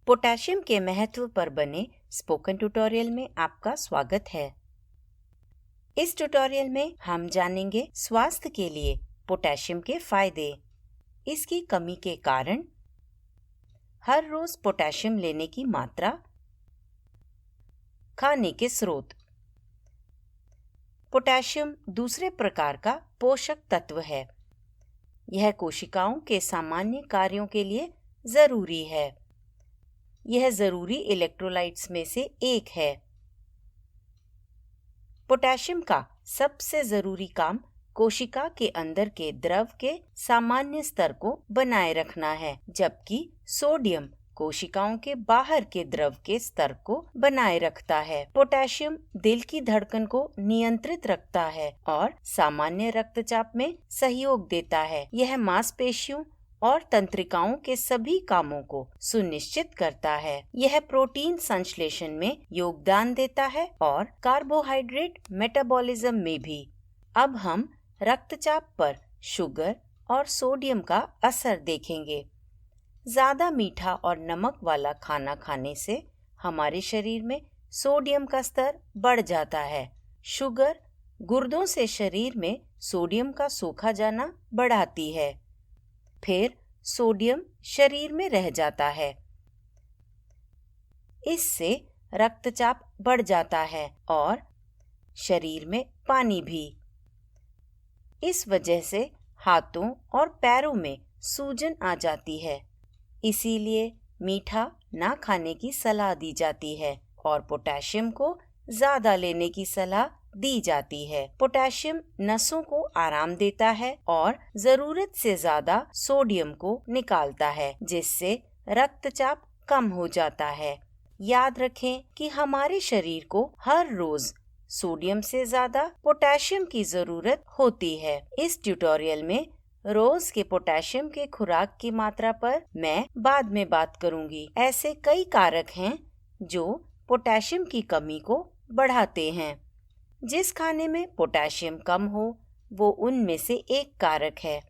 Potassium के महत्व पर बने स्पोकन ट्यूटोरियल में आपका स्वागत है। इस ट्यूटोरियल में हम जानेंगे स्वास्थ्य के लिए पोटेशियम के फायदे, इसकी कमी के कारण, हर रोज पोटेशियम लेने की मात्रा, खाने के स्रोत। पोटेशियम दूसरे प्रकार का पोषक तत्व है। यह कोशिकाओं के सामान्य कार्यों के लिए जरूरी है। यह जरूरी इलेक्ट्रोलाइट्स में से एक है। पोटेशियम का सबसे जरूरी काम कोशिका के अंदर के द्रव के सामान्य स्तर को बनाए रखना है, जबकि सोडियम कोशिकाओं के बाहर के द्रव के स्तर को बनाए रखता है। पोटेशियम दिल की धड़कन को नियंत्रित रखता है और सामान्य रक्तचाप में सहयोग देता है। यह मांसपेशियों और तंत्रिकाओं के सभी कामों को सुनिश्चित करता है। यह प्रोटीन संश्लेषण में योगदान देता है और कार्बोहाइड्रेट मेटाबॉलिज्म में भी। अब हम रक्तचाप पर शुगर और सोडियम का असर देखेंगे। ज्यादा मीठा और नमक वाला खाना खाने से हमारे शरीर में सोडियम का स्तर बढ़ जाता है। शुगर गुर्दों से शरीर में सोडियम का सोखा जाना बढ़ाती है। फिर सोडियम शरीर में रह जाता है। इससे रक्तचाप बढ़ जाता है और शरीर में पानी भी। इस वजह से हाथों और पैरों में सूजन आ जाती है। इसीलिए मीठा ना खाने की सलाह दी जाती है और पोटेशियम को ज्यादा लेने की सलाह दी जाती है। पोटेशियम नसों को आराम देता है और जरूरत से ज्यादा सोडियम को निकालता है, जिससे रक्तचाप कम हो जाता है। याद रखें कि हमारे शरीर को हर रोज सोडियम से ज्यादा पोटेशियम की जरूरत होती है। इस ट्यूटोरियल में रोज के पोटेशियम के खुराक की मात्रा पर मैं बाद में बात करूंगी। ऐसे कई कारक हैं जो पोटेशियम की कमी को बढ़ाते हैं। जिस खाने में पोटेशियम कम हो वो उनमें से एक कारक है।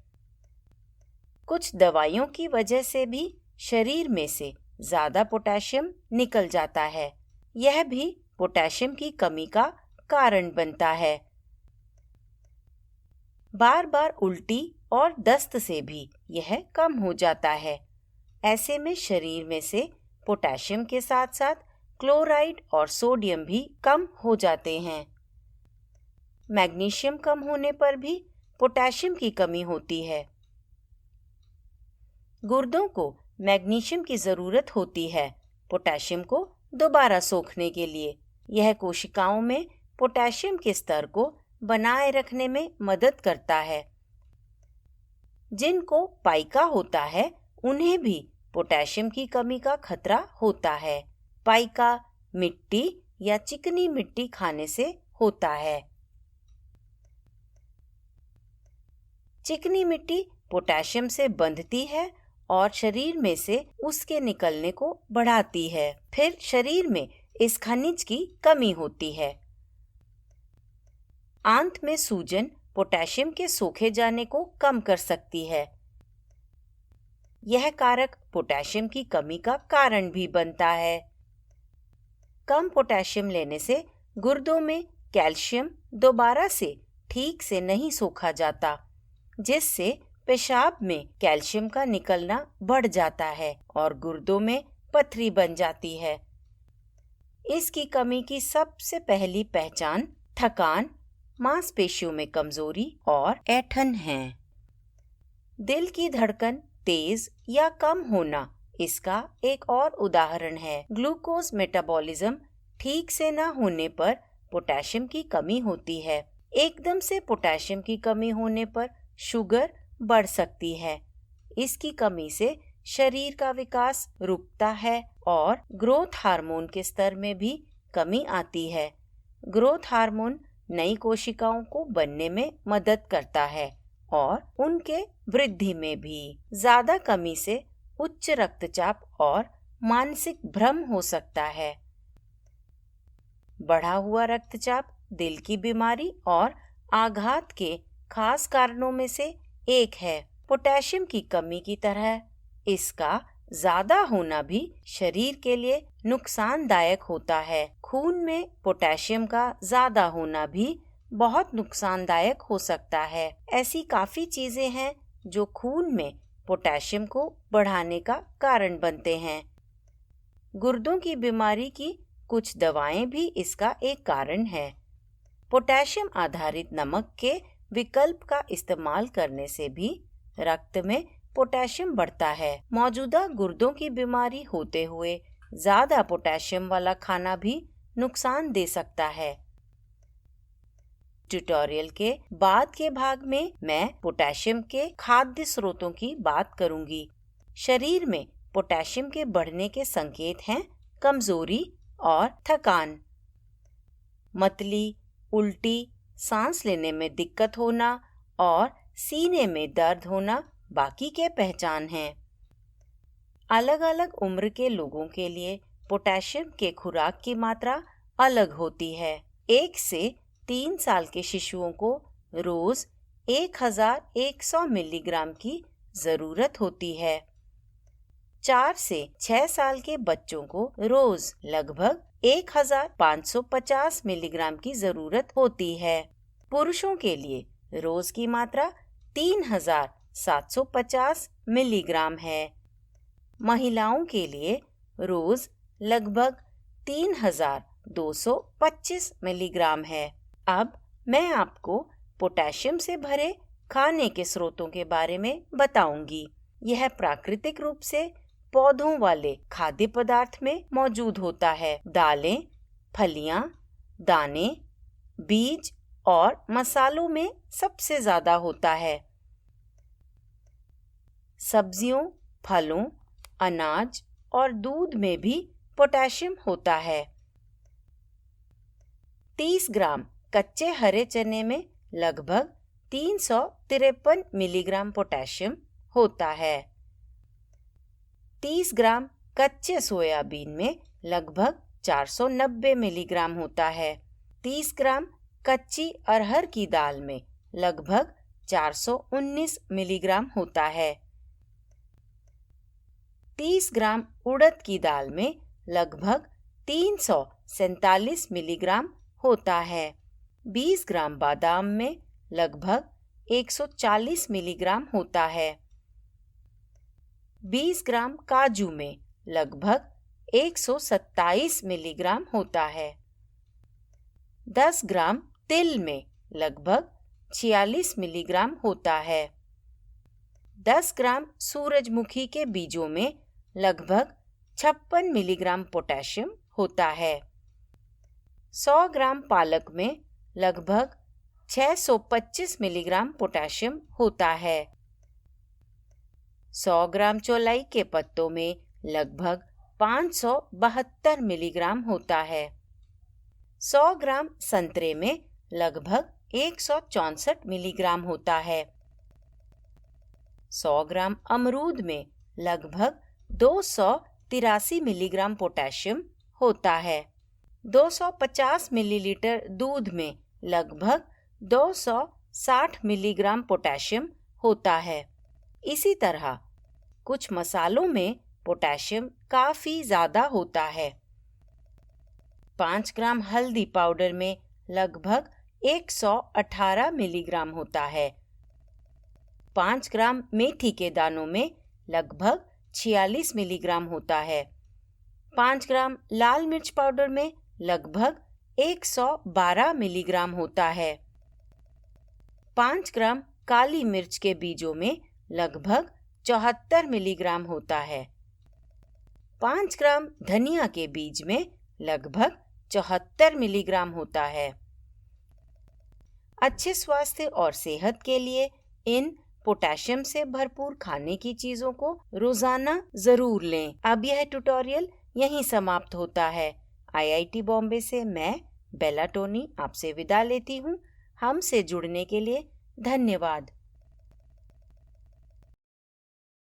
कुछ दवाइयों की वजह से भी शरीर में से ज्यादा पोटेशियम निकल जाता है। यह भी पोटेशियम की कमी का कारण बनता है। बार बार उल्टी और दस्त से भी यह कम हो जाता है। ऐसे में शरीर में से पोटेशियम के साथ साथ क्लोराइड और सोडियम भी कम हो जाते हैं। मैग्नीशियम कम होने पर भी पोटेशियम की कमी होती है। गुर्दों को मैग्नीशियम की जरूरत होती है पोटेशियम को दोबारा सोखने के लिए। यह कोशिकाओं में पोटेशियम के स्तर को बनाए रखने में मदद करता है। जिनको पाइका होता है उन्हें भी पोटेशियम की कमी का खतरा होता है। पाइका मिट्टी या चिकनी मिट्टी खाने से होता है। चिकनी मिट्टी पोटेशियम से बंधती है और शरीर में से उसके निकलने को बढ़ाती है। फिर शरीर में इस खनिज की कमी होती है। आंत में सूजन पोटेशियम के सोखे जाने को कम कर सकती है। यह कारक पोटेशियम की कमी का कारण भी बनता है। कम पोटेशियम लेने से गुर्दों में कैल्शियम दोबारा से ठीक से नहीं सोखा जाता, जिससे पेशाब में कैल्शियम का निकलना बढ़ जाता है और गुर्दों में पथरी बन जाती है। इसकी कमी की सबसे पहली पहचान थकान, मांसपेशियों में कमजोरी और ऐंठन है। दिल की धड़कन तेज या कम होना इसका एक और उदाहरण है। ग्लूकोज मेटाबॉलिज्म ठीक से न होने पर पोटेशियम की कमी होती है। एकदम से पोटेशियम की कमी होने पर शुगर बढ़ सकती है। इसकी कमी से शरीर का विकास रुकता है और ग्रोथ हार्मोन के स्तर में भी कमी आती है। ग्रोथ हार्मोन नई कोशिकाओं को बनने में मदद करता है और उनके वृद्धि में भी। ज्यादा कमी से उच्च रक्तचाप और मानसिक भ्रम हो सकता है। बढ़ा हुआ रक्तचाप दिल की बीमारी और आघात के खास कारणों में से एक है। पोटेशियम की कमी की तरह इसका ज्यादा होना भी शरीर के लिए नुकसानदायक होता है। खून में पोटेशियम का ज्यादा होना भी बहुत नुकसानदायक हो सकता है। ऐसी काफी चीजें हैं जो खून में पोटेशियम को बढ़ाने का कारण बनते हैं। गुर्दों की बीमारी की कुछ दवाएं भी इसका एक कारण है। पोटेशियम आधारित नमक के विकल्प का इस्तेमाल करने से भी रक्त में पोटेशियम बढ़ता है। मौजूदा गुर्दों की बीमारी होते हुए ज्यादा पोटेशियम वाला खाना भी नुकसान दे सकता है। ट्यूटोरियल के बाद के भाग में मैं पोटेशियम के खाद्य स्रोतों की बात करूंगी। शरीर में पोटेशियम के बढ़ने के संकेत हैं कमजोरी और थकान। मतली, उल्टी, सांस लेने में दिक्कत होना और सीने में दर्द होना बाकी के पहचान हैं। अलग अलग उम्र के लोगों के लिए पोटेशियम के खुराक की मात्रा अलग होती है। 1 से 3 साल के शिशुओं को रोज 1100 मिलीग्राम की जरूरत होती है। 4 से 6 साल के बच्चों को रोज लगभग 1550 मिलीग्राम की जरूरत होती है। पुरुषों के लिए रोज की मात्रा 3750 मिलीग्राम है। महिलाओं के लिए रोज लगभग 3225 मिलीग्राम है। अब मैं आपको पोटेशियम से भरे खाने के स्रोतों के बारे में बताऊंगी। यह प्राकृतिक रूप से पौधों वाले खाद्य पदार्थ में मौजूद होता है। दालें, फलियां, दाने, बीज और मसालों में सबसे ज्यादा होता है। सब्जियों, फलों, अनाज और दूध में भी पोटेशियम होता है। 30 ग्राम कच्चे हरे चने में लगभग 353 मिलीग्राम पोटेशियम होता है। 30 ग्राम कच्चे सोयाबीन में लगभग 490 मिलीग्राम होता है। 30 ग्राम कच्ची अरहर की दाल में लगभग 419 मिलीग्राम होता है। 30 ग्राम उड़द की दाल में लगभग 347 मिलीग्राम होता है। 20 ग्राम बादाम में लगभग 140 मिलीग्राम होता है। 20 ग्राम काजू में लगभग 127 मिलीग्राम होता है। 10 ग्राम तिल में लगभग 46 मिलीग्राम होता है। 10 ग्राम सूरजमुखी के बीजों में लगभग 56 मिलीग्राम पोटेशियम होता है। 100 ग्राम पालक में लगभग 625 मिलीग्राम पोटेशियम होता है। 100 ग्राम चौलाई के पत्तों में लगभग 572 मिलीग्राम होता है। 100 ग्राम संतरे में लगभग 164 मिलीग्राम होता है। 100 ग्राम अमरूद में लगभग 283 मिलीग्राम पोटेशियम होता है। 250 मिलीलीटर दूध में लगभग 260 मिलीग्राम पोटेशियम होता है। इसी तरह कुछ मसालों में पोटेशियम काफी ज्यादा होता है। 5 ग्राम हल्दी पाउडर में लगभग 118 मिलीग्राम होता है। 5 ग्राम मेथी के दानों में लगभग 46 मिलीग्राम होता है। 5 ग्राम लाल मिर्च पाउडर में लगभग 112 मिलीग्राम होता है। 5 ग्राम काली मिर्च के बीजों में लगभग 74 मिलीग्राम होता है। 5 ग्राम धनिया के बीज में लगभग 74 मिलीग्राम होता है। अच्छे स्वास्थ्य और सेहत के लिए इन पोटेशियम से भरपूर खाने की चीजों को रोजाना जरूर लें। अब यह ट्यूटोरियल यहीं समाप्त होता है। IIT बॉम्बे से मैं बेला टोनी आपसे विदा लेती हूँ। हमसे जुड़ने के लिए धन्यवाद।